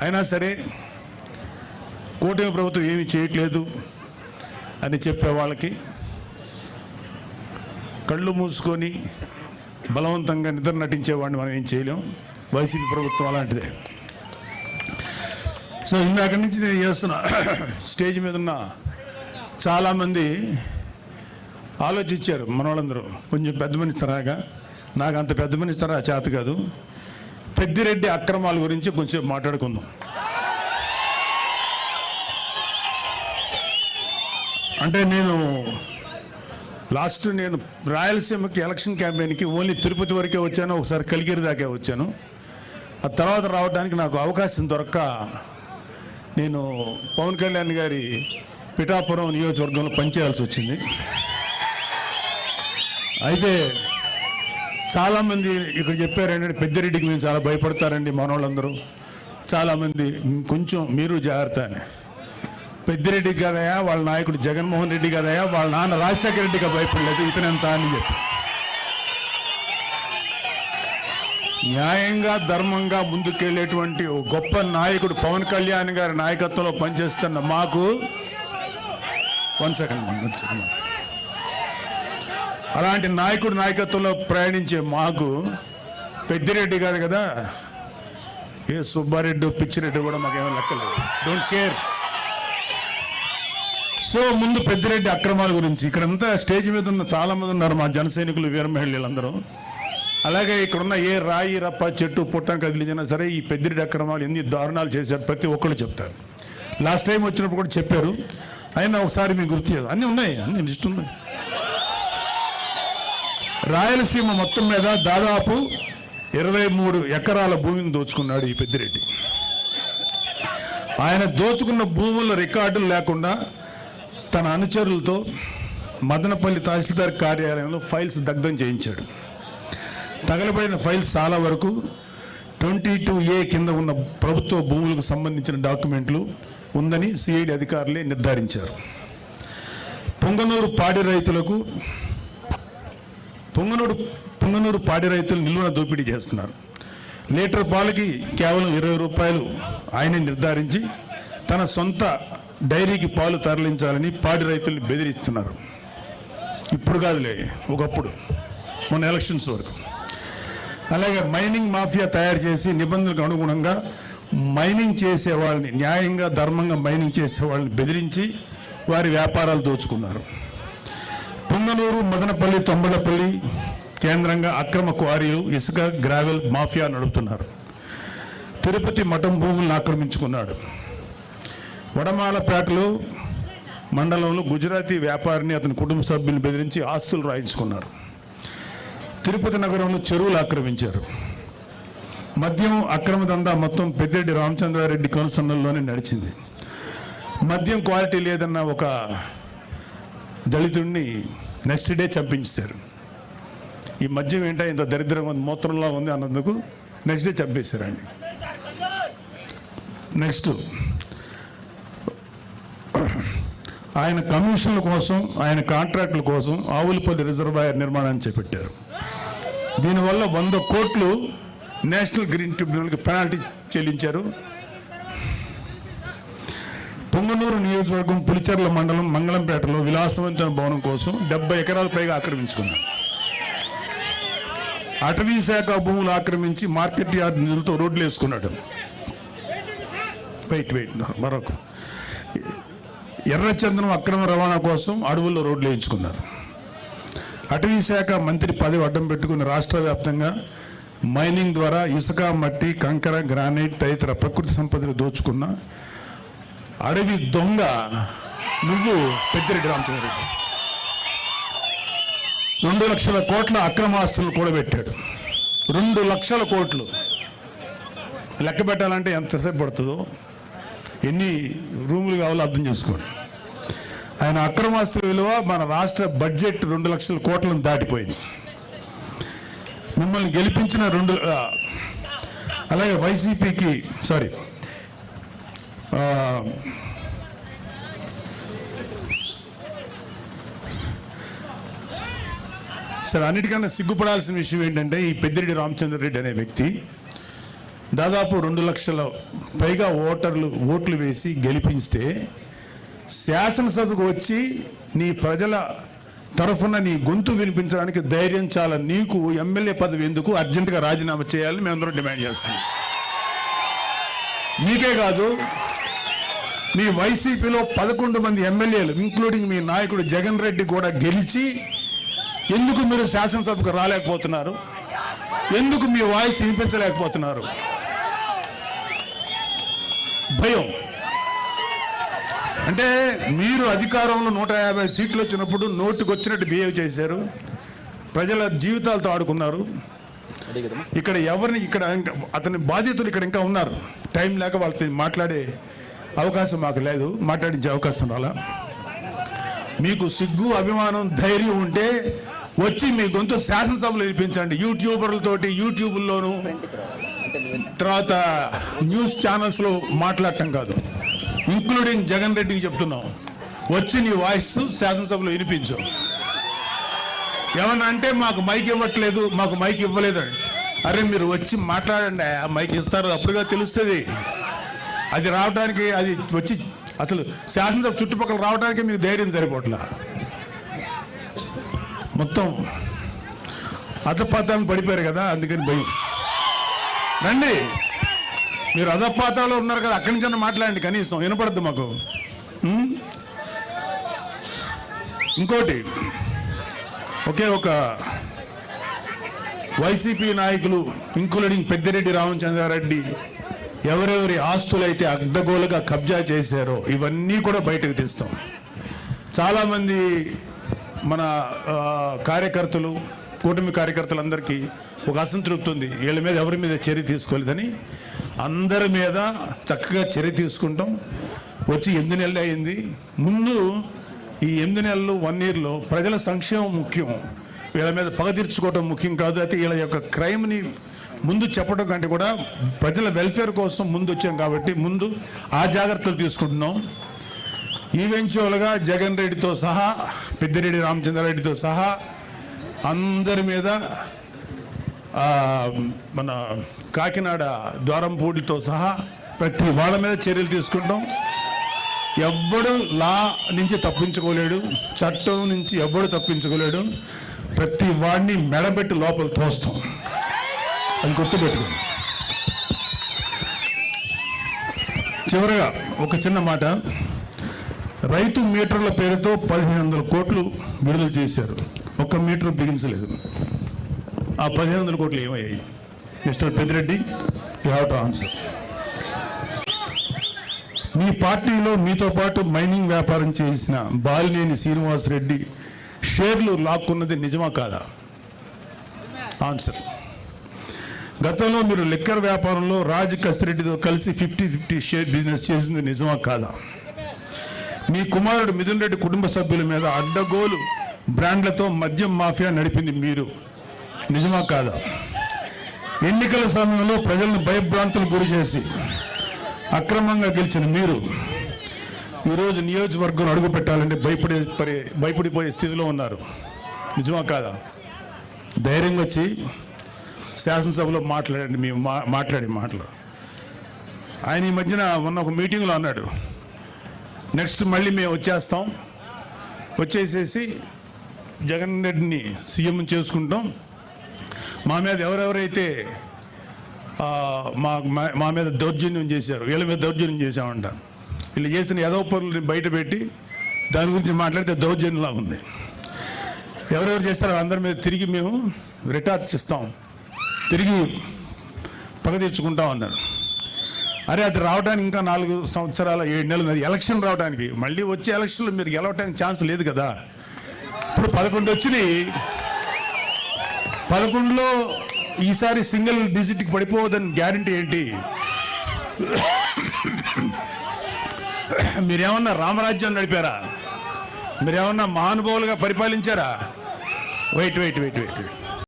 అయినా సరే కూటమి ప్రభుత్వం ఏమీ చేయట్లేదు అని చెప్పే వాళ్ళకి కళ్ళు మూసుకొని బలవంతంగా నిద్ర నటించేవాడిని మనం ఏం చేయలేం. వైసీపీ ప్రభుత్వం అలాంటిదే. సో ఇందాక నుంచి నేను చేస్తున్నా, స్టేజ్ మీద ఉన్న చాలామంది ఆలోచించారు మన వాళ్ళందరూ. కొంచెం పెద్ద మనిషి తరాగా, నాకు అంత పెద్ద మనిషి తరా చేత కాదు. పెద్దిరెడ్డి అక్రమాల గురించి కొంచెం మాట్లాడుకుందాం. అంటే నేను రాయలసీమకి ఎలక్షన్ క్యాంపెయిన్కి ఓన్లీ తిరుపతి వరకే వచ్చాను, ఒకసారి కలిగిరి దాకే వచ్చాను. ఆ తర్వాత రావడానికి నాకు అవకాశం దొరక్క నేను పవన్ కళ్యాణ్ గారి పిఠాపురం నియోజకవర్గంలో పనిచేయాల్సి వచ్చింది. అయితే చాలామంది ఇక్కడ చెప్పారంటే పెద్దిరెడ్డికి మేము చాలా భయపడతారండి మన వాళ్ళందరూ. చాలామంది కొంచెం మీరు జాగ్రత్త అని. పెద్దిరెడ్డి కదయా వాళ్ళ నాయకుడు జగన్మోహన్ రెడ్డి కదయా వాళ్ళ నాన్న రాజశేఖర రెడ్డిగా భయపడలేదు, ఇతనెంత అని చెప్పి. న్యాయంగా ధర్మంగా ముందుకెళ్ళేటువంటి ఓ గొప్ప నాయకుడు పవన్ కళ్యాణ్ గారి నాయకత్వంలో పనిచేస్తున్న మాకు వన్ సెకండ్ అలాంటి నాయకుడు నాయకత్వంలో ప్రయాణించే మాకు పెద్దిరెడ్డి కాదు కదా, ఏ సుబ్బారెడ్డి పిచ్చిరెడ్డి కూడా మాకేమో లెక్కలేదు. Don't care. సో ముందు పెద్దిరెడ్డి అక్రమాల గురించి ఇక్కడంతా స్టేజ్ మీద ఉన్న చాలామంది ఉన్నారు మా జన సైనికులు, వీర మహిళలందరూ. అలాగే ఇక్కడున్న ఏ రాయి రప్ప చెట్టు పుట్టం కదిలించినా సరే ఈ పెద్దిరెడ్డి అక్రమాలు ఎన్ని దారుణాలు చేశారు ప్రతి ఒక్కళ్ళు చెప్తారు. లాస్ట్ టైం వచ్చినప్పుడు కూడా చెప్పారు. అయినా ఒకసారి మీకు గుర్తు చేయదు, అన్నీ ఉన్నాయి, అన్ని లిస్ట్ ఉన్నాయి. రాయలసీమ మొత్తం మీద దాదాపు 23 ఎకరాల భూమిని దోచుకున్నాడు ఈ పెద్దిరెడ్డి. ఆయన దోచుకున్న భూముల రికార్డులు లేకుండా తన అనుచరులతో మదనపల్లి తహసీల్దార్ కార్యాలయంలో ఫైల్స్ దగ్ధం చేయించాడు. తగలబడిన ఫైల్స్ చాలా వరకు 22A కింద ఉన్న ప్రభుత్వ భూములకు సంబంధించిన డాక్యుమెంట్లు ఉందని సిఐడి అధికారులే నిర్ధారించారు. పొంగనూరు పాడి రైతులు నిల్వన దోపిడీ చేస్తున్నారు. లీటర్ పాలకి కేవలం 20 రూపాయలు ఆయనే నిర్ధారించి తన సొంత డైరీకి పాలు తరలించాలని పాడి రైతుల్ని బెదిరిస్తున్నారు. ఇప్పుడు కాదులే, ఒకప్పుడు మొన్న ఎలక్షన్స్ వరకు. అలాగే మైనింగ్ మాఫియా తయారు చేసి నిబంధనలకు అనుగుణంగా మైనింగ్ చేసే వాళ్ళని, న్యాయంగా ధర్మంగా మైనింగ్ చేసే వాళ్ళని బెదిరించి వారి వ్యాపారాలు దోచుకున్నారు. పొంగనూరు, మదనపల్లి, తొంబలపల్లి కేంద్రంగా అక్రమ క్వారీలు, ఇసుక, గ్రావెల్ మాఫియా నడుపుతున్నారు. తిరుపతి మఠం భూములను ఆక్రమించుకున్నాడు. వడమాలపేటలో మండలంలో గుజరాతీ వ్యాపారిని అతని కుటుంబ సభ్యులను బెదిరించి ఆస్తులు రాయించుకున్నారు. తిరుపతి నగరంలో చెరువులు ఆక్రమించారు. మద్యం అక్రమ దందా మొత్తం పెద్దిరెడ్డి రామచంద్రారెడ్డి కనుసన్నల్లోనే నడిచింది. మద్యం క్వాలిటీ లేదన్న ఒక దళితుడిని నెక్స్ట్ డే చంపించారు. ఈ మద్యం ఏంటో ఇంత దరిద్రంగా ఉంది, మూత్రంలో ఉంది అన్నందుకు నెక్స్ట్ డే చంపేశారండి. నెక్స్ట్ ఆయన కమిషన్ల కోసం, ఆయన కాంట్రాక్టుల కోసం ఆవులపల్లి రిజర్వాయర్ నిర్మాణాన్ని చేపట్టారు. దీనివల్ల 100 కోట్లు నేషనల్ గ్రీన్ ట్రిబ్యునల్కి పెనాల్టీ చెల్లించారు. పొంగనూరు నియోజకవర్గం పులిచెర్ల మండలం మంగళంపేటలో విలాసవంతమైన భవనం కోసం 70 ఎకరాల పైగా ఆక్రమించుకున్నారు. అటవీ శాఖ భూములు ఆక్రమించి మార్కెట్ యార్డ్ నిధులతో రోడ్లు వేసుకున్నాడు. వెయిట్ మరొక ఎర్రచందనం అక్రమ రవాణా కోసం అడవుల్లో రోడ్లు వేయించుకున్నారు. అటవీ శాఖ మంత్రి పదవి అడ్డం పెట్టుకుని రాష్ట్ర వ్యాప్తంగా మైనింగ్ ద్వారా ఇసుక, మట్టి, కంకర, గ్రానైట్ తదితర ప్రకృతి సంపదను దోచుకున్న అడవి దొంగ నువ్వు పెద్దిరెడ్డి రామచంద్రారెడ్డి. 2 లక్షల కోట్ల అక్రమాస్తులు కూడబెట్టాడు. 2 లక్షల కోట్లు లెక్క పెట్టాలంటే ఎంతసేపు పడుతుందో, ఎన్ని రూములు కావాలో అర్థం చేసుకోండి. ఆయన అక్రమాస్తుల విలువ మన రాష్ట్ర బడ్జెట్ 2 లక్షల కోట్లను దాటిపోయింది. మిమ్మల్ని గెలిపించిన అలాగే వైసీపీకి సరే అన్నిటికన్నా సిగ్గుపడాల్సిన విషయం ఏంటంటే ఈ పెద్దిరెడ్డి రామచంద్రారెడ్డి అనే వ్యక్తి దాదాపు 2 లక్షల పైగా ఓట్లు వేసి గెలిపిస్తే శాసనసభకు వచ్చి నీ ప్రజల తరఫున నీ గొంతు వినిపించడానికి ధైర్యం చాలా. నీకు ఎమ్మెల్యే పదవి ఎందుకు? అర్జెంటుగా రాజీనామా చేయాలని మేమందరం డిమాండ్ చేస్తాం. మీకే కాదు, మీ వైసీపీలో 11 మంది ఎమ్మెల్యేలు ఇంక్లూడింగ్ మీ నాయకుడు జగన్ రెడ్డి కూడా గెలిచి ఎందుకు మీరు శాసనసభకు రాలేకపోతున్నారు? ఎందుకు మీ వాయిస్ వినిపించలేకపోతున్నారు? భయం. అంటే మీరు అధికారంలో 150 సీట్లు వచ్చినప్పుడు నోటికి వచ్చినట్టు బిహేవ్ చేశారు, ప్రజల జీవితాలతో ఆడుకున్నారు. ఇక్కడ అతని బాధితులు ఇక్కడ ఇంకా ఉన్నారు. టైం లేక వాళ్ళతో మాట్లాడే అవకాశం మాకు లేదు, మాట్లాడించే అవకాశం రాలా. మీకు సిగ్గు, అభిమానం, ధైర్యం ఉంటే వచ్చి మీ గొంతు శాసనసభలో వినిపించండి. యూట్యూబర్లతోటి యూట్యూబ్లోను తర్వాత న్యూస్ ఛానల్స్లో మాట్లాడటం కాదు. ఇంక్లూడింగ్ జగన్ రెడ్డికి చెప్తున్నాం, వచ్చి నీ వాయిస్ శాసనసభలో వినిపించు. ఏమన్నా అంటే మాకు మైక్ ఇవ్వట్లేదు, మాకు మైక్ ఇవ్వలేదు. అరే మీరు వచ్చి మాట్లాడండి, ఆ మైక్ ఇస్తారు, అప్పుడుగా తెలుస్తుంది. అది రావడానికి, అది వచ్చి అసలు శాసనసభ చుట్టుపక్కల రావడానికి మీకు ధైర్యం సరిపోట్లా. మొత్తం అధపాతాలను పడిపోయారు కదా, అందుకని భయం. రండి, మీరు అధపాతాలో ఉన్నారు కదా, అక్కడి నుంచి మాట్లాడండి, కనీసం వినపడద్దు మాకు. ఇంకోటి, ఒకే ఒక వైసీపీ నాయకులు ఇంక్లూడింగ్ పెద్దిరెడ్డి రామచంద్రారెడ్డి ఎవరెవరి ఆస్తులైతే అడ్డగోలుగా కబ్జా చేశారో ఇవన్నీ కూడా బయటకు తీస్తాం. చాలామంది మన కార్యకర్తలు, కూటమి కార్యకర్తలందరికీ ఒక అసంతృప్తి ఉంది, వీళ్ళ మీద ఎవరి మీద చర్య తీసుకోలేదని. అందరి మీద చక్కగా చర్య తీసుకుంటాం. వచ్చి 8 నెలలు అయింది. ముందు ఈ 8 నెలలు 1 ఇయర్లో ప్రజల సంక్షేమం ముఖ్యం, వీళ్ళ మీద పగ తీర్చుకోవడం ముఖ్యం కాదు. అయితే వీళ్ళ యొక్క క్రైమ్ని ముందు చెప్పడం కంటే కూడా ప్రజల వెల్ఫేర్ కోసం ముందు వచ్చాం కాబట్టి ముందు ఆ జాగ్రత్తలు తీసుకుంటున్నాం. ఈవెన్చువల్గా జగన్ రెడ్డితో సహా, పెద్దిరెడ్డి రామచంద్రారెడ్డితో సహా అందరి మీద, మన కాకినాడ ద్వారంపూడితో సహా ప్రతి వాళ్ళ మీద చర్యలు తీసుకుంటాం. ఎవ్వడు లా నుంచి తప్పించుకోలేడు, చట్టం నుంచి ఎవ్వడు తప్పించుకోలేడు. ప్రతి వాడిని మెడబెట్టి లోపల తోస్తాం, అది గుర్తుపెట్టుకోండి. చివరగా ఒక చిన్న మాట, రైతు మీటర్ల పేరుతో 1500 కోట్లు విడుదల చేశారు, ఒక్క మీటర్ బిగించలేదు. ఆ 1500 కోట్లు ఏమయ్యాయి? Mister Peddireddy, you have to answer. మీ పార్టీలో మీతో పాటు మైనింగ్ వ్యాపారం చేసిన బాలినేని శ్రీనివాసరెడ్డి షేర్లు లాక్కున్నది నిజమా కాదా? ఆన్సర్. గతంలో మీరు లిక్కర్ వ్యాపారంలో రాజ్ కసిరెడ్డితో కలిసి 50-50 షేర్ బిజినెస్ చేసింది నిజమా కాదా? మీ కుమారుడు మిథున్ రెడ్డి కుటుంబ సభ్యుల మీద అడ్డగోలు బ్రాండ్లతో మద్యం మాఫియా నడిపింది మీరు, నిజమా కాదా? ఎన్నికల సమయంలో ప్రజలను భయభ్రాంతులు గురి చేసి అక్రమంగా గెలిచిన మీరు ఈరోజు నియోజకవర్గం అడుగు పెట్టాలంటే భయపడిపోయే స్థితిలో ఉన్నారు, నిజమా కాదా? ధైర్యంగా వచ్చి శాసనసభలో మాట్లాడండి. మేము మాట్లాడే మాటలు ఆయన ఈ మధ్యన మొన్న ఒక మీటింగ్లో అన్నాడు, నెక్స్ట్ మళ్ళీ మేము వచ్చేస్తాం, వచ్చేసేసి జగన్ రెడ్డిని సీఎం చేసుకుంటాం, మా మీద ఎవరెవరైతే మా మీద దౌర్జన్యం చేశారు, వీళ్ళ మీద దౌర్జన్యం చేశామంట, వీళ్ళు చేసిన ఏదో పనులు బయట పెట్టి దాని గురించి మాట్లాడితే దౌర్జన్యంలా ఉంది. ఎవరెవరు చేస్తారో అందరి మీద తిరిగి మేము రిటార్చ్ ఇస్తాం, తిరిగి పగ తెచ్చుకుంటాం అన్నారు. అరే అది రావడానికి ఇంకా 4 సంవత్సరాల 7 నెలలు, ఎలక్షన్ రావడానికి. మళ్ళీ వచ్చే ఎలక్షన్లో మీరు గెలవడానికి ఛాన్స్ లేదు కదా. ఇప్పుడు 11 వచ్చినాయి, 11లో ఈసారి సింగిల్ డిజిట్కి పడిపోవద్దని గ్యారంటీ ఏంటి? మీరేమన్నా రామరాజ్యం నడిపారా? మీరేమన్నా మహానుభావులుగా పరిపాలించారా? వెయిట్